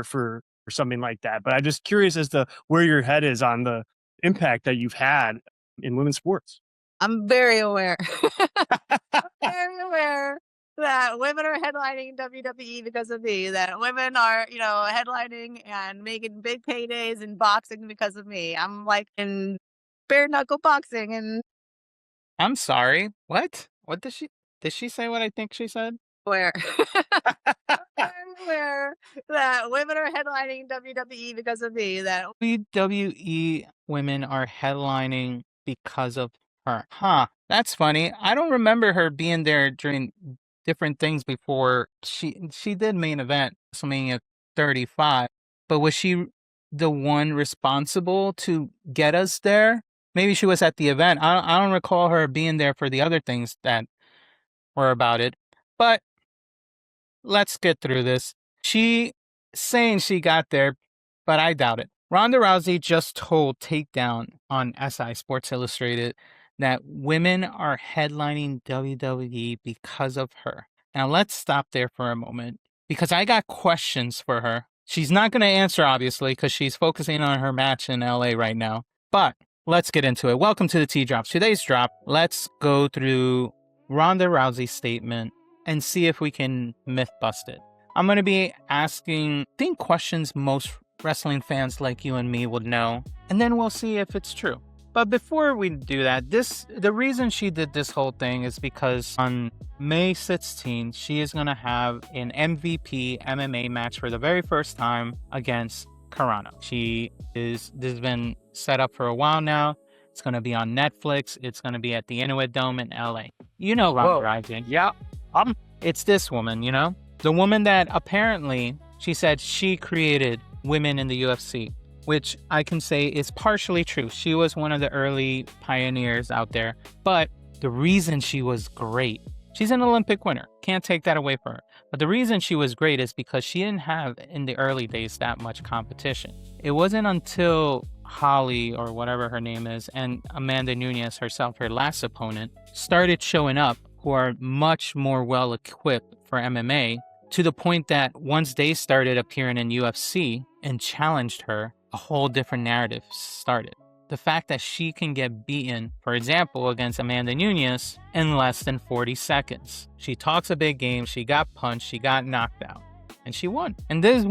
for something like that. But I'm just curious as to where your head is on the impact that you've had in women's sports. I'm very aware. Very aware that women are headlining WWE because of me, that women are, headlining and making big paydays in boxing because of me. I'm like in bare knuckle boxing and I'm sorry. What? Did she say what I think she said? aware. I'm aware that women are headlining WWE because of me, that WWE women are headlining because of her. Huh. That's funny. I don't remember her being there during different things before. She did main event WrestleMania 35, but was she the one responsible to get us there? Maybe she was at the event. I don't recall her being there for the other things that were about it. But let's get through this. She saying she got there, but I doubt it. Ronda Rousey just told Takedown on SI Sports Illustrated that women are headlining WWE because of her. Now let's stop there for a moment because I got questions for her. She's not going to answer, obviously, because she's focusing on her match in LA right now. But let's get into it. Welcome to the T-Drops. Today's drop, let's go through Ronda Rousey's statement and see if we can myth bust it. I'm going to be asking, I think, questions most wrestling fans like you and me would know, and then we'll see if it's true. But before we do that, the reason she did this whole thing is because on May 16th, she is going to have an MVP MMA match for the very first time against Carano. This has been set up for a while now. It's going to be on Netflix. It's going to be at the Inuit Dome in LA. You know Ronda Rousey. Yeah. It's this woman, the woman that apparently she said she created women in the UFC, which I can say is partially true. She was one of the early pioneers out there, but the reason she was great, she's an Olympic winner. Can't take that away from her. But the reason she was great is because she didn't have in the early days that much competition. It wasn't until Holly or whatever her name is and Amanda Nunes herself, her last opponent, started showing up, who are much more well equipped for MMA, to the point that once they started appearing in UFC and challenged her, a whole different narrative started. The fact that she can get beaten, for example, against Amanda Nunes in less than 40 seconds. She talks a big game, she got punched, she got knocked out, and she won. And this is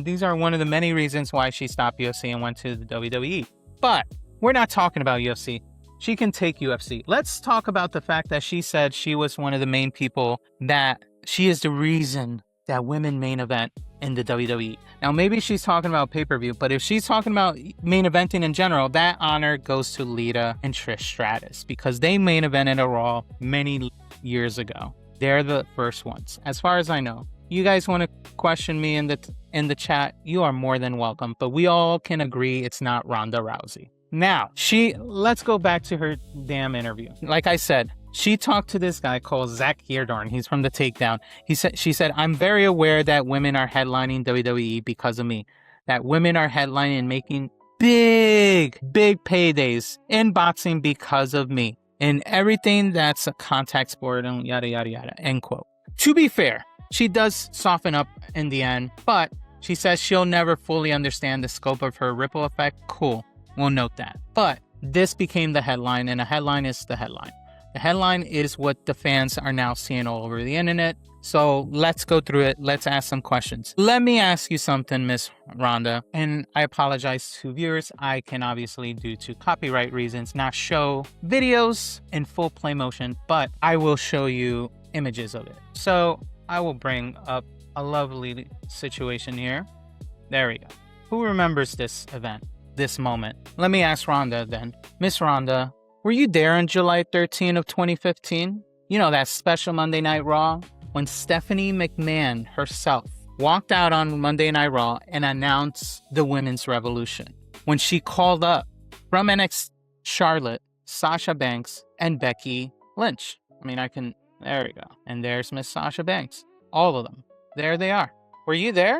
these are one of the many reasons why she stopped UFC and went to the WWE. But we're not talking about UFC. She can take UFC. Let's talk about the fact that she said she was one of the main people, that she is the reason that women main event in the WWE. Now, maybe she's talking about pay-per-view, but if she's talking about main eventing in general, that honor goes to Lita and Trish Stratus because they main evented a Raw many years ago. They're the first ones, as far as I know. You guys want to question me in the chat? You are more than welcome, but we all can agree it's not Ronda Rousey. Now, let's go back to her damn interview. Like I said, she talked to this guy called Zach Geardorn. He's from the Takedown. She said, I'm very aware that women are headlining WWE because of me. That women are headlining and making big paydays in boxing because of me. And everything that's a contact sport and yada, yada, yada, end quote. To be fair, she does soften up in the end, but she says she'll never fully understand the scope of her ripple effect. Cool. We'll note that. But this became the headline, and a headline is the headline. The headline is what the fans are now seeing all over the internet. So let's go through it. Let's ask some questions. Let me ask you something, Miss Ronda, and I apologize to viewers. I can obviously, due to copyright reasons, not show videos in full play motion, but I will show you images of it. So I will bring up a lovely situation here. There we go. Who remembers this event? This moment. Let me ask Ronda then. Miss Ronda, were you there on July 13 of 2015? You know, that special Monday Night Raw when Stephanie McMahon herself walked out on Monday Night Raw and announced the Women's Revolution. When she called up from NXT Charlotte, Sasha Banks, and Becky Lynch. There we go. And there's Miss Sasha Banks. All of them. There they are. Were you there?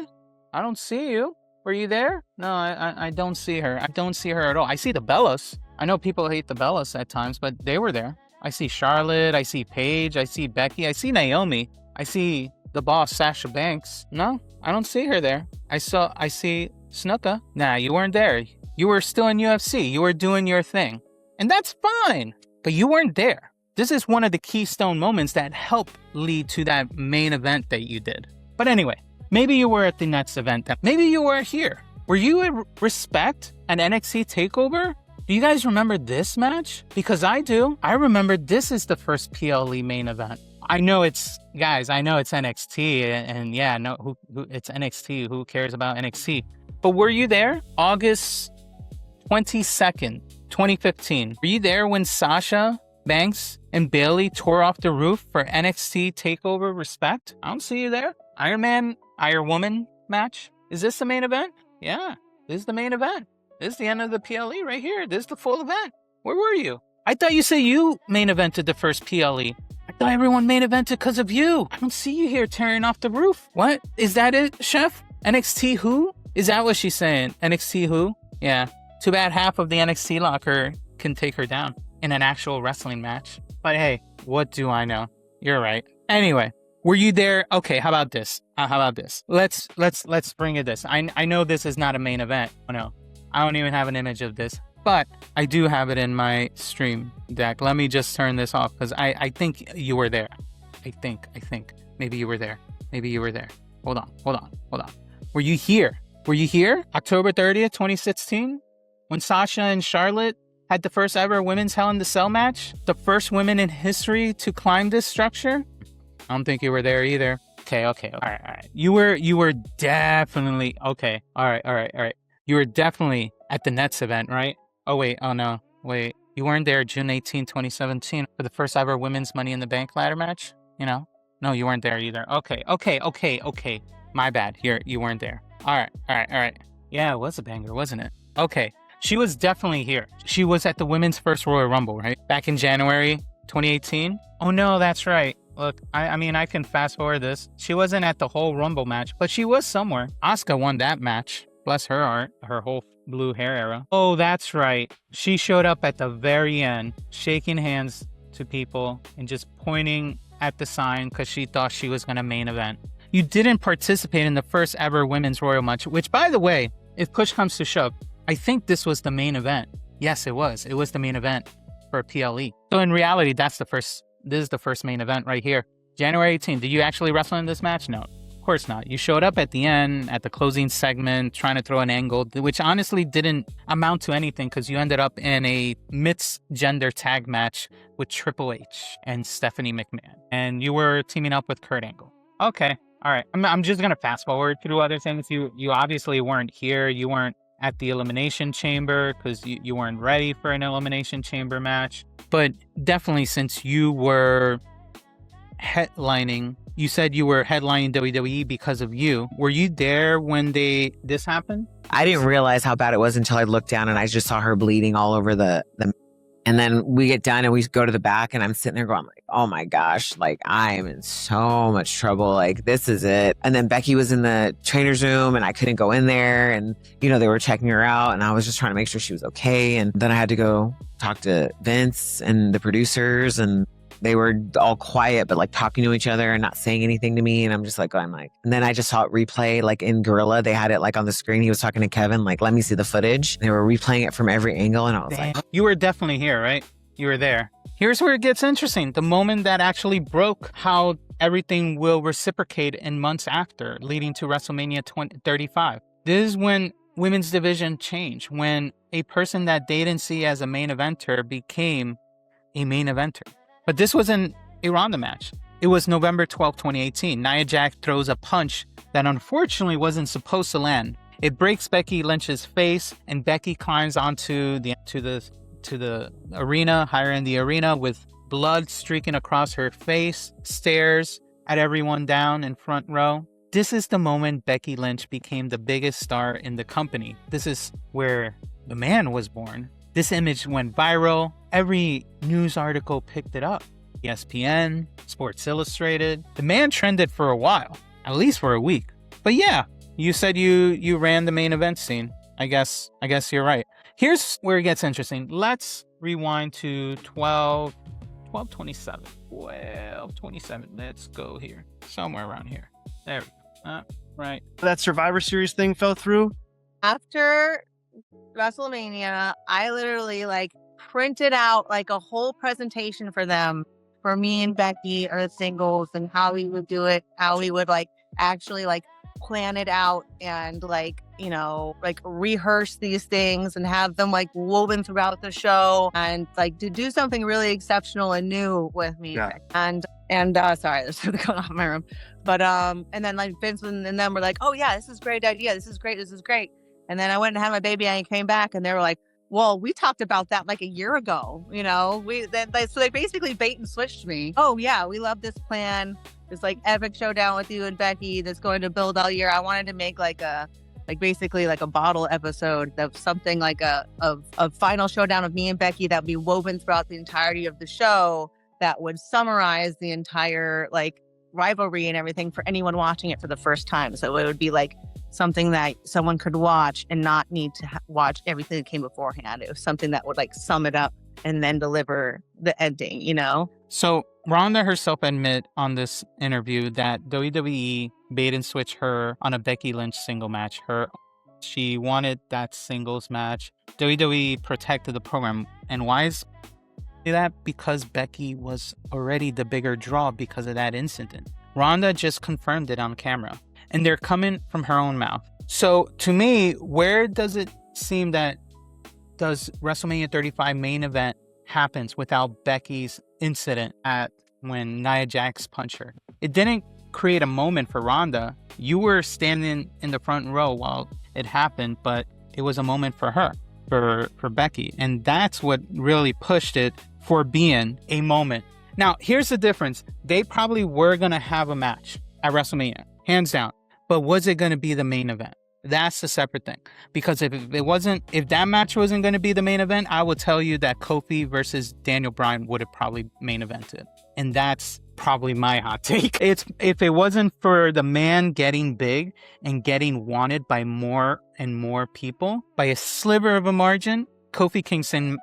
I don't see you. Were you there? No, I don't see her. I don't see her at all. I see the Bellas. I know people hate the Bellas at times, but they were there. I see Charlotte. I see Paige. I see Becky. I see Naomi. I see the boss, Sasha Banks. No, I don't see her there. I see Snuka. Nah, you weren't there. You were still in UFC. You were doing your thing. And that's fine. But you weren't there. This is one of the keystone moments that helped lead to that main event that you did. But anyway, maybe you were at the next event. Maybe you were here. Were you at Respect at NXT Takeover? Do you guys remember this match? Because I do. I remember this is the first PLE main event. I know it's NXT, and yeah, no, it's NXT. Who cares about NXT? But were you there? August 22nd, 2015. Were you there when Sasha Banks and Bayley tore off the roof for NXT Takeover Respect? I don't see you there. Iron Man, Iron Woman match. Is this the main event? Yeah, this is the main event. This is the end of the PLE right here. This is the full event. Where were you? I thought you said you main evented the first PLE. I thought everyone main evented because of you. I don't see you here tearing off the roof. What? Is that it, Chef? NXT who? Is that what she's saying? NXT who? Yeah. Too bad half of the NXT locker can take her down in an actual wrestling match. But hey, what do I know? You're right. Anyway, were you there? Okay, how about this? Let's bring it this. I know this is not a main event. Oh no. I don't even have an image of this, but I do have it in my stream deck. Let me just turn this off because I think you were there. I think. Maybe you were there. Hold on. Were you here? October 30th, 2016? When Sasha and Charlotte had the first ever women's Hell in the Cell match? The first women in history to climb this structure? I don't think you were there either. Okay. All right. You were definitely, okay. All right. You were definitely at the Nets event, right? Oh, wait. Oh, no. Wait. You weren't there June 18, 2017 for the first ever women's Money in the Bank ladder match? You know? No, you weren't there either. Okay. My bad. You weren't there. All right. Yeah, it was a banger, wasn't it? Okay. She was definitely here. She was at the women's first Royal Rumble, right? Back in January 2018? Oh, no, that's right. Look, I mean, I can fast forward this. She wasn't at the whole Rumble match, but she was somewhere. Asuka won that match. Bless her heart, her whole blue hair era. Oh, that's right. She showed up at the very end, shaking hands to people and just pointing at the sign because she thought she was going to main event. You didn't participate in the first ever women's Royal match, which, by the way, if push comes to shove, I think this was the main event. Yes, it was. It was the main event for PLE. So in reality, this is the first main event right here. January 18th. Did you actually wrestle in this match? No. Of course not. You showed up at the end, at the closing segment, trying to throw an angle, which honestly didn't amount to anything because you ended up in a mixed gender tag match with Triple H and Stephanie McMahon. And you were teaming up with Kurt Angle. Okay. All right. I'm just going to fast forward through other things. You obviously weren't here. You weren't at the Elimination Chamber because you weren't ready for an Elimination Chamber match. But definitely since you were headlining, you said you were headlining WWE because of you. Were you there when this happened? I didn't realize how bad it was until I looked down and I just saw her bleeding all over the and then we get done and we go to the back and I'm sitting there going like, oh my gosh, like I am in so much trouble. Like this is it. And then Becky was in the trainer's room and I couldn't go in there and, you know, they were checking her out and I was just trying to make sure she was okay. And then I had to go talk to Vince and the producers and they were all quiet, but like talking to each other and not saying anything to me. And I'm just like, going like, and then I just saw it replay like in Gorilla. They had it like on the screen. He was talking to Kevin, like, let me see the footage. They were replaying it from every angle. And I was like, you were definitely here, right? You were there. Here's where it gets interesting. The moment that actually broke how everything will reciprocate in months after, leading to WrestleMania 35. This is when women's division changed, when a person that they didn't see as a main eventer became a main eventer. But this wasn't a Ronda match. It was November 12, 2018. Nia Jax throws a punch that unfortunately wasn't supposed to land. It breaks Becky Lynch's face, and Becky climbs onto the arena, higher in the arena, with blood streaking across her face, stares at everyone down in front row. This is the moment Becky Lynch became the biggest star in the company. This is where the man was born. This image went viral. Every news article picked it up. ESPN, Sports Illustrated. The man trended for a while, at least for a week. But yeah, you said you ran the main event scene. I guess you're right. Here's where it gets interesting. Let's rewind to 12/27. 27. Let's go here. Somewhere around here. There we go. Right. That Survivor Series thing fell through? After WrestleMania, I literally like printed out like a whole presentation for them, for me and Becky, or singles, and how we would do it, how we would like actually like plan it out and like, you know, like rehearse these things and have them like woven throughout the show, and like to do something really exceptional and new with me. Yeah. And sorry, there's something going on in my room. But and then like Vince and them were like, oh yeah, this is a great idea. This is great. This is great. And then I went and had my baby and I came back and they were like, well, we talked about that like a year ago, you know. So they basically bait and switched me. Oh yeah, we love this plan. This like epic showdown with you and Becky that's going to build all year. I wanted to make basically like a bottle episode of something like a final showdown of me and Becky that would be woven throughout the entirety of the show, that would summarize the entire like rivalry and everything for anyone watching it for the first time. So it would be like something that someone could watch and not need to watch everything that came beforehand. It was something that would like sum it up and then deliver the ending, you know? So Ronda herself admit on this interview that WWE bait and switch her on a Becky Lynch single match. She wanted that singles match. WWE protected the program. And why is that? Because Becky was already the bigger draw because of that incident. Ronda just confirmed it on camera. And they're coming from her own mouth. So to me, where does it seem that does WrestleMania 35 main event happens without Becky's incident at when Nia Jax punched her? It didn't create a moment for Ronda. You were standing in the front row while it happened, but it was a moment for her, for Becky. And that's what really pushed it for being a moment. Now, here's the difference. They probably were going to have a match at WrestleMania, hands down. But was it going to be the main event? That's a separate thing. Because if that match wasn't going to be the main event, I would tell you that Kofi versus Daniel Bryan would have probably main evented. And that's probably my hot take. If it wasn't for the man getting big and getting wanted by more and more people, by a sliver of a margin, Kofi Kingston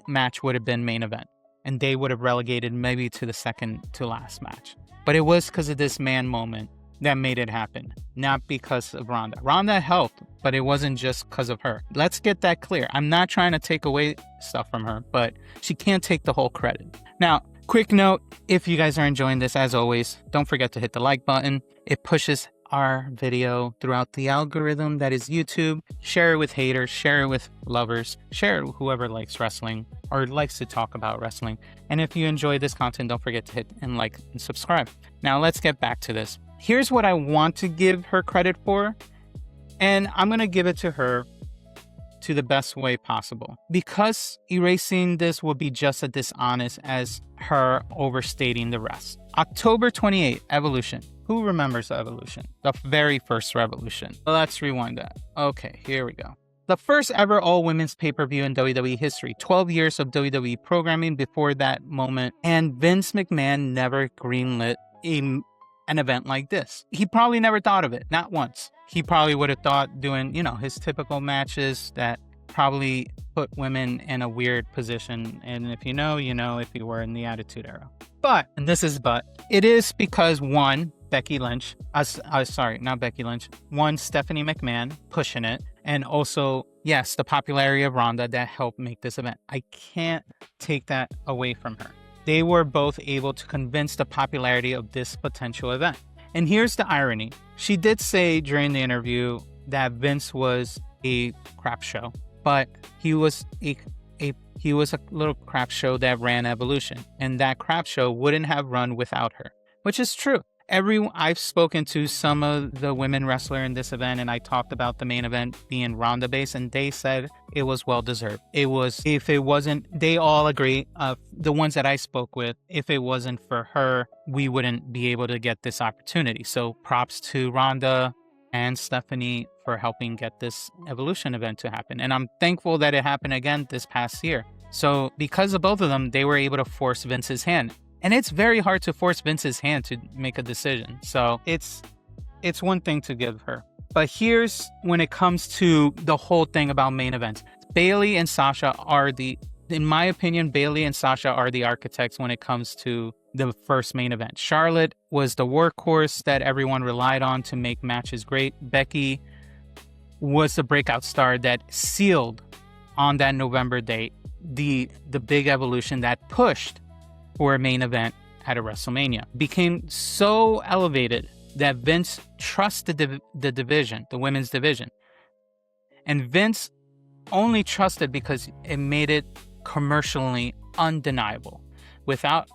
match would have been main event. And they would have relegated maybe to the second to last match. But it was because of this man moment that made it happen, not because of Ronda. Ronda helped, but it wasn't just because of her. Let's get that clear. I'm not trying to take away stuff from her, but she can't take the whole credit. Now, quick note, if you guys are enjoying this, as always, don't forget to hit the like button. It pushes our video throughout the algorithm that is YouTube. Share it with haters, share it with lovers, share it with whoever likes wrestling or likes to talk about wrestling. And if you enjoy this content, don't forget to hit and like and subscribe. Now, let's get back to this. Here's what I want to give her credit for, and I'm going to give it to her to the best way possible, because erasing this would be just as dishonest as her overstating the rest. October 28th, Evolution. Who remembers Evolution? The very first Revolution. Let's rewind that. Okay, here we go. The first ever all-women's pay-per-view in WWE history. 12 years of WWE programming before that moment, and Vince McMahon never greenlit an event like this. He probably never thought of it, not once. He probably would have thought doing, his typical matches that probably put women in a weird position. And if you know, if you were in the Attitude Era. But, and this is but, it is because one, Becky Lynch, not Becky Lynch, one, Stephanie McMahon pushing it. And also, yes, the popularity of Ronda that helped make this event. I can't take that away from her. They were both able to convince the popularity of this potential event. And here's the irony. She did say during the interview that Vince was a crap show, but he was a little crap show that ran Evolution, and that crap show wouldn't have run without her, which is true. I've spoken to some of the women wrestler in this event, and I talked about the main event being Ronda based, and they said it was well deserved. They all agree, the ones that I spoke with, if it wasn't for her, we wouldn't be able to get this opportunity. So props to Ronda and Stephanie for helping get this Evolution event to happen. And I'm thankful that it happened again this past year. So because of both of them, they were able to force Vince's hand. And it's very hard to force Vince's hand to make a decision. So it's one thing to give her. But here's when it comes to the whole thing about main events. Bayley and Sasha in my opinion, Bayley and Sasha are the architects when it comes to the first main event. Charlotte was the workhorse that everyone relied on to make matches great. Becky was the breakout star that sealed on that November date the big evolution that pushed for a main event at a WrestleMania. Became so elevated that Vince trusted the division, the women's division. And Vince only trusted because it made it commercially undeniable. Without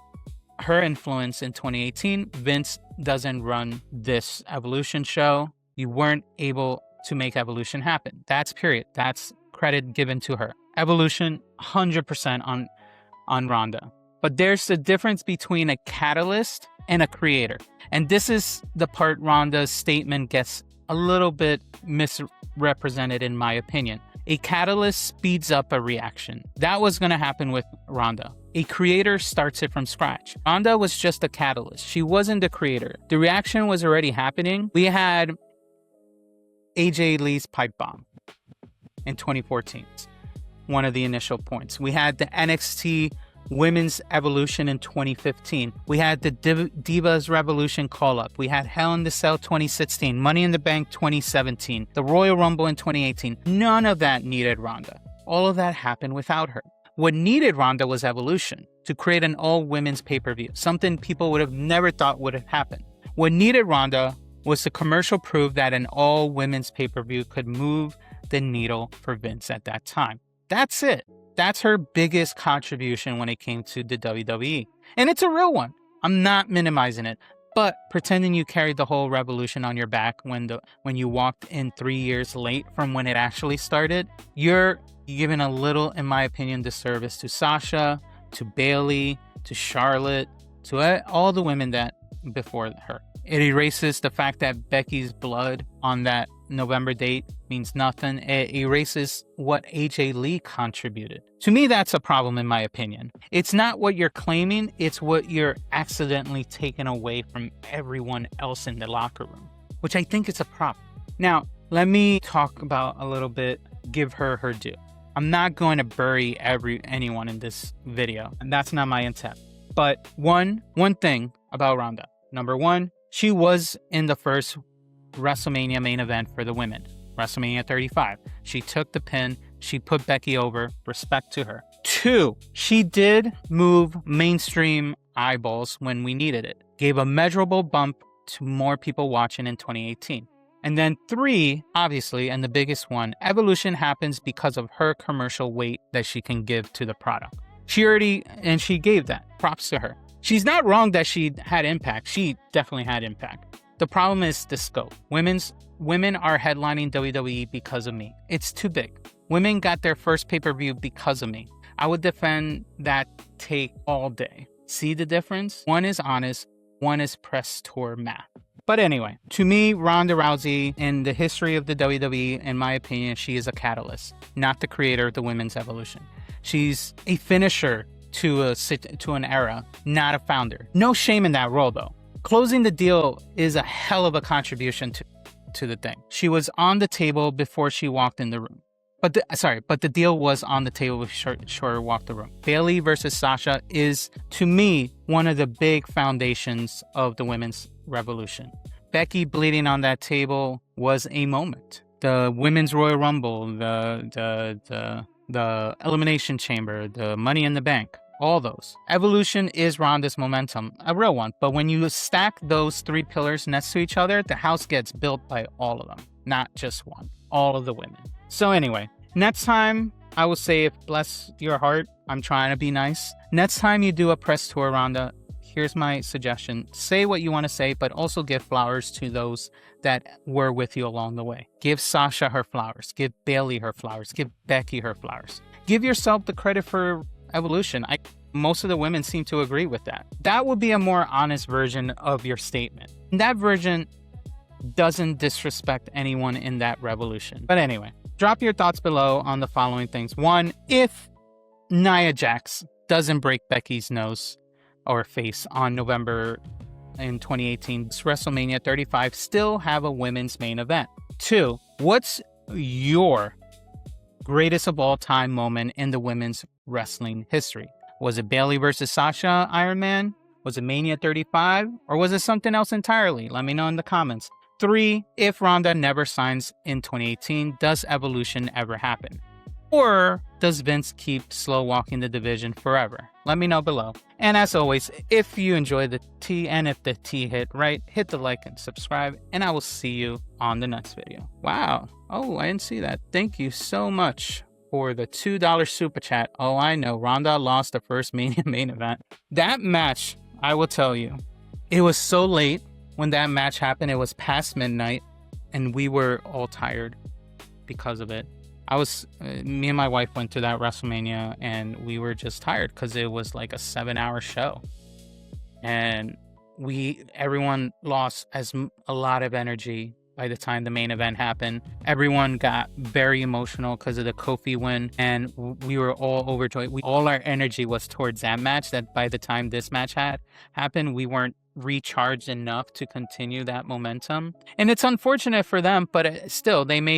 her influence in 2018, Vince doesn't run this Evolution show. You weren't able to make Evolution happen. That's period. That's credit given to her. Evolution, 100% on Ronda. But there's a difference between a catalyst and a creator. And this is the part Ronda's statement gets a little bit misrepresented in my opinion. A catalyst speeds up a reaction. That was going to happen with Ronda. A creator starts it from scratch. Ronda was just a catalyst. She wasn't the creator. The reaction was already happening. We had AJ Lee's pipe bomb in 2014. One of the initial points. We had the NXT Women's Evolution in 2015. We had the Divas Revolution call-up. We had Hell in the Cell 2016, Money in the Bank 2017, the Royal Rumble in 2018. None of that needed Ronda. All of that happened without her. What needed Ronda was Evolution, to create an all-women's pay-per-view, something people would have never thought would have happened. What needed Ronda was the commercial proof that an all-women's pay-per-view could move the needle for Vince at that time. That's it. That's her biggest contribution when it came to the WWE. And it's a real one. I'm not minimizing it. But pretending you carried the whole revolution on your back when you walked in 3 years late from when it actually started, you're giving a little, in my opinion, disservice to Sasha, to Bayley, to Charlotte, to all the women that before her. It erases the fact that Becky's blood on that November date means nothing. It erases what AJ Lee contributed. To me, that's a problem in my opinion. It's not what you're claiming, it's what you're accidentally taking away from everyone else in the locker room, which I think is a problem. Now, let me talk about a little bit, give her her due. I'm not going to bury anyone in this video, and that's not my intent. But one thing about Ronda. Number one, she was in the first WrestleMania main event for the women, WrestleMania 35. She took the pin. She put Becky over. Respect to her. 2, she did move mainstream eyeballs when we needed it. Gave a measurable bump to more people watching in 2018. And then 3, obviously, and the biggest one, Evolution happens because of her commercial weight that she can give to the product. She gave that. Props to her. She's not wrong that she had impact. She definitely had impact. The problem is the scope. Women are headlining WWE because of me. It's too big. Women got their first pay-per-view because of me. I would defend that take all day. See the difference? One is honest, one is press tour math. But anyway, to me, Ronda Rousey, in the history of the WWE, in my opinion, she is a catalyst, not the creator of the women's evolution. She's a finisher to an era, not a founder. No shame in that role, though. Closing the deal is a hell of a contribution to the thing. She was on the table before she walked in the room. But the deal was on the table before she walked the room. Bayley versus Sasha is, to me, one of the big foundations of the women's revolution. Becky bleeding on that table was a moment. The Women's Royal Rumble, the Elimination Chamber, the Money in the Bank, all those. Evolution is Ronda's momentum, a real one. But when you stack those 3 pillars next to each other, the house gets built by all of them, not just one. All of the women. So anyway, next time, I will say, if bless your heart, I'm trying to be nice. Next time you do a press tour, Ronda, here's my suggestion. Say what you want to say, but also give flowers to those that were with you along the way. Give Sasha her flowers. Give Bayley her flowers. Give Becky her flowers. Give yourself the credit for Evolution. Most of the women seem to agree with that. That would be a more honest version of your statement. That version doesn't disrespect anyone in that revolution. But anyway, drop your thoughts below on the following things. 1, if Nia Jax doesn't break Becky's nose or face on November in 2018, WrestleMania 35 still have a women's main event. 2, what's your greatest of all time moment in the women's wrestling history? Was it Bayley versus Sasha Iron Man? Was it Mania 35 or was it something else entirely? Let me know in the comments. 3, if Ronda never signs in 2018, does Evolution ever happen? Or does Vince keep slow walking the division forever? Let me know below. And as always, if you enjoyed the tea and if the tea hit right, hit the like and subscribe, and I will see you on the next video. Wow. Oh, I didn't see that. Thank you so much for the $2 super chat. Oh, I know. Ronda lost the first Mania main event. That match, I will tell you, it was so late when that match happened. It was past midnight, and we were all tired because of it. Me and my wife went to that WrestleMania, and we were just tired because it was like a 7-hour show, and everyone lost a lot of energy by the time the main event happened. Everyone got very emotional because of the Kofi win, and we were all overjoyed. All our energy was towards that match, that by the time this match happened, we weren't recharged enough to continue that momentum. And it's unfortunate for them, but still, they made